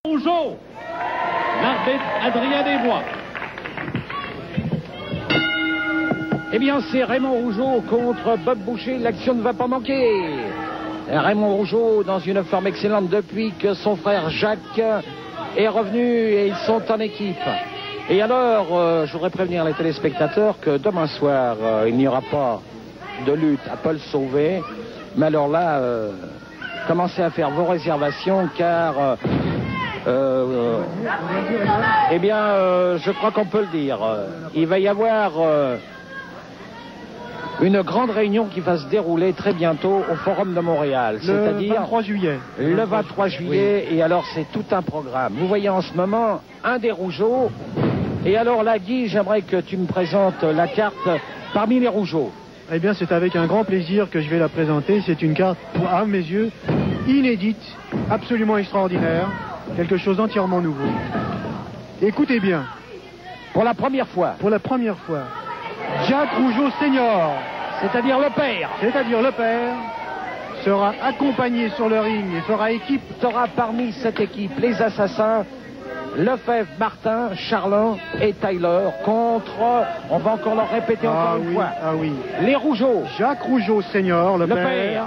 Rougeau, l'arbitre Adrien Desbois. Eh bien, c'est Raymond Rougeau contre Bob Boucher. L'action ne va pas manquer. Raymond Rougeau dans une forme excellente depuis que son frère Jacques est revenu et ils sont en équipe. Et alors, je voudrais prévenir les téléspectateurs que demain soir, il n'y aura pas de lutte à Paul Sauvé. Mais alors là, commencez à faire vos réservations car... eh bien, je crois qu'on peut le dire. Il va y avoir une grande réunion qui va se dérouler très bientôt au Forum de Montréal. C'est-à-dire le 23 juillet. Le 23 juillet. Oui. Et alors, c'est tout un programme. Vous voyez en ce moment un des Rougeaux. Et alors là, Guy, j'aimerais que tu me présentes la carte parmi les Rougeaux. Eh bien, c'est avec un grand plaisir que je vais la présenter. C'est une carte, à mes yeux, inédite, absolument extraordinaire. Quelque chose d'entièrement nouveau. Écoutez bien. Pour la première fois. Pour la première fois. Jacques Rougeau Senior. C'est-à-dire le père. C'est-à-dire le père. Sera accompagné sur le ring et fera équipe. Sera parmi cette équipe les assassins. Lefebvre, Martin, Charland et Tyler contre, on va encore leur répéter encore une fois. Ah oui. Les Rougeaux. Jacques Rougeau Senior, le père.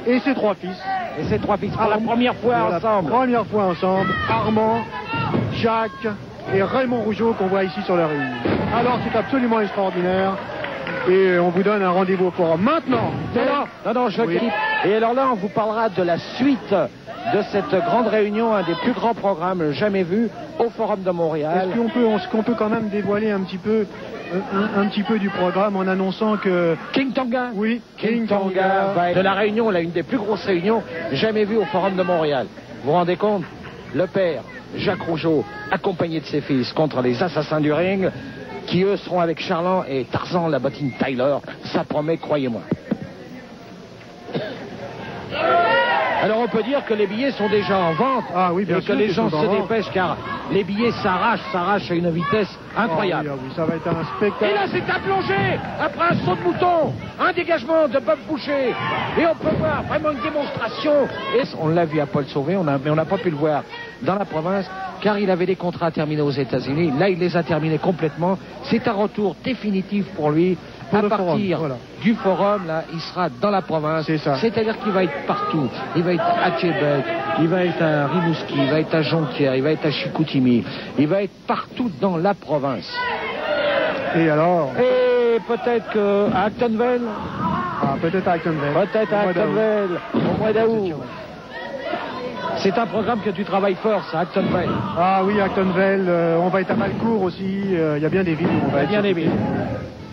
Et ses trois fils. Et ses trois fils pour la première fois ensemble. La première fois ensemble. Armand, Jacques et Raymond Rougeau qu'on voit ici sur le ring. Alors c'est absolument extraordinaire. Et on vous donne un rendez-vous au forum. Maintenant. Non, je quitte. Et alors là, on vous parlera de la suite de cette grande réunion, un des plus grands programmes jamais vus au Forum de Montréal. Est-ce qu'on peut quand même dévoiler un petit peu du programme en annonçant que... King Tonga. Oui, King Tonga va être de la réunion, là, une des plus grosses réunions jamais vues au Forum de Montréal. Vous vous rendez compte? Le père, Jacques Rougeau, accompagné de ses fils contre les assassins du ring, qui eux seront avec Charland et Tarzan, la bottine Tyler. Ça promet, croyez-moi. Alors on peut dire que les billets sont déjà en vente. Ah oui, bien et sûr, que les gens se dépêchent car les billets s'arrachent à une vitesse incroyable. Ah oui, ça va être un spectacle. Et là c'est un plongé après un saut de mouton, un dégagement de Bob Boucher. Et on peut voir vraiment une démonstration. Et on l'a vu à Paul Sauvé, mais on n'a pas pu le voir dans la province car il avait des contrats terminés aux États-Unis. Là il les a terminés complètement. C'est un retour définitif pour lui. À partir du forum, là, il sera dans la province. C'est-à-dire qu'il va être partout. Il va être à Québec, il va être à Rimouski, il va être à Jonquière, il va être à Chicoutimi. Il va être partout dans la province. Et alors? Et peut-être qu'à Actonville. Peut-être à Actonville. Peut-être à Actonville, au mois d'août. C'est un programme que tu travailles fort, ça, Actonville. Ah oui, Actonville. On va être à Malcourt aussi. Il y a bien des villes où on va être. Bien des villes.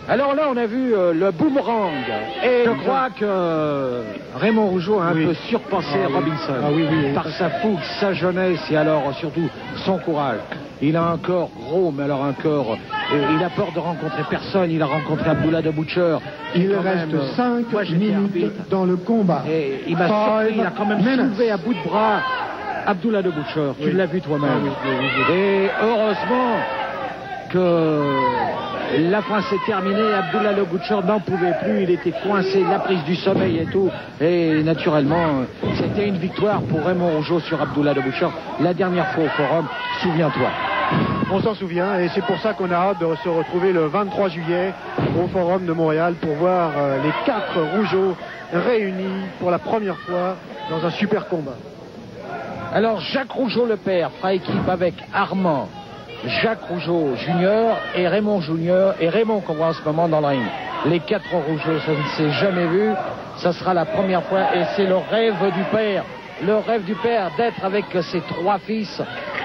Alors là, on a vu le boomerang. Et je crois que Raymond Rougeau a un peu surpassé Robinson. Par sa fougue, sa jeunesse et alors surtout son courage. Il a un corps gros, mais alors un corps... il a peur de rencontrer personne. Il a rencontré Abdullah de Butcher. Il reste 5 minutes dans le combat. Et il m'a surpris. Il a quand même soulevé à bout de bras Abdullah de Butcher. Tu l'as vu toi-même. Et heureusement que... la fin s'est terminée, Abdullah Le Butcher n'en pouvait plus, il était coincé, la prise du sommeil et tout. Et naturellement, c'était une victoire pour Raymond Rougeau sur Abdullah Le Butcher. La dernière fois au forum, souviens-toi. On s'en souvient et c'est pour ça qu'on a hâte de se retrouver le 23 juillet au Forum de Montréal pour voir les 4 Rougeaux réunis pour la première fois dans un super combat. Alors Jacques Rougeau le père fera équipe avec Armand, Jacques Rougeau Junior et Raymond Junior et Raymond qu'on voit en ce moment dans le ring. Les 4 Rougeaux, ça ne s'est jamais vu. Ça sera la première fois et c'est le rêve du père. Le rêve du père d'être avec ses 3 fils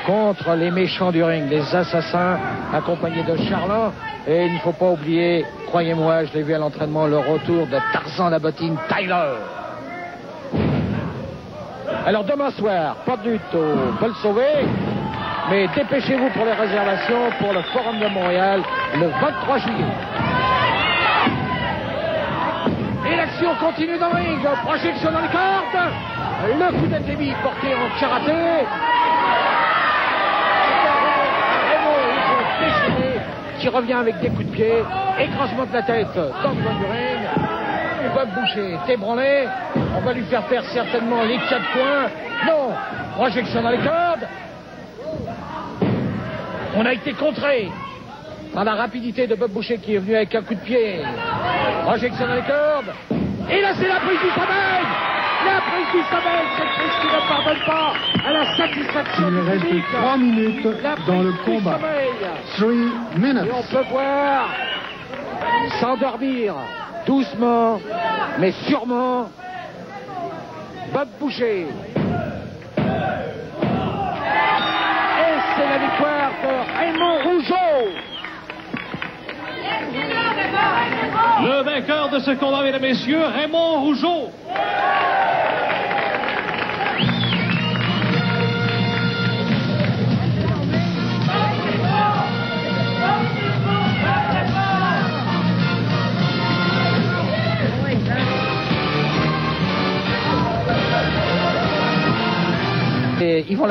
contre les méchants du ring, les assassins accompagnés de Charland. Et il ne faut pas oublier, croyez-moi, je l'ai vu à l'entraînement, le retour de Tarzan la bottine Tyler. Alors demain soir, pas de lutte au Paul Sauvé. Mais dépêchez-vous pour les réservations pour le Forum de Montréal le 23 juillet. Et l'action continue dans le ring. Projection dans les cordes. Le coup d'Athémie porté en karaté. Déchiré, qui revient avec des coups de pied. Écrasement de la tête dans le coin du ring. Bob Boucher est ébranlé. On va lui faire certainement les 4 points. Non. Projection dans les cordes. On a été contré par la rapidité de Bob Boucher qui est venu avec un coup de pied. Projection dans les cordes. Et là, c'est la prise du sommeil. La prise du sommeil, cette prise qui ne pardonne pas à la satisfaction Il du reste public. 3 minutes La dans le prise du combat. sommeil. 3 Et minutes. on peut voir s'endormir doucement, mais sûrement, Bob Boucher. Et c'est la victoire de Raymond Rougeau. Le vainqueur de ce combat, mesdames et messieurs, Raymond Rougeau. Et Yvon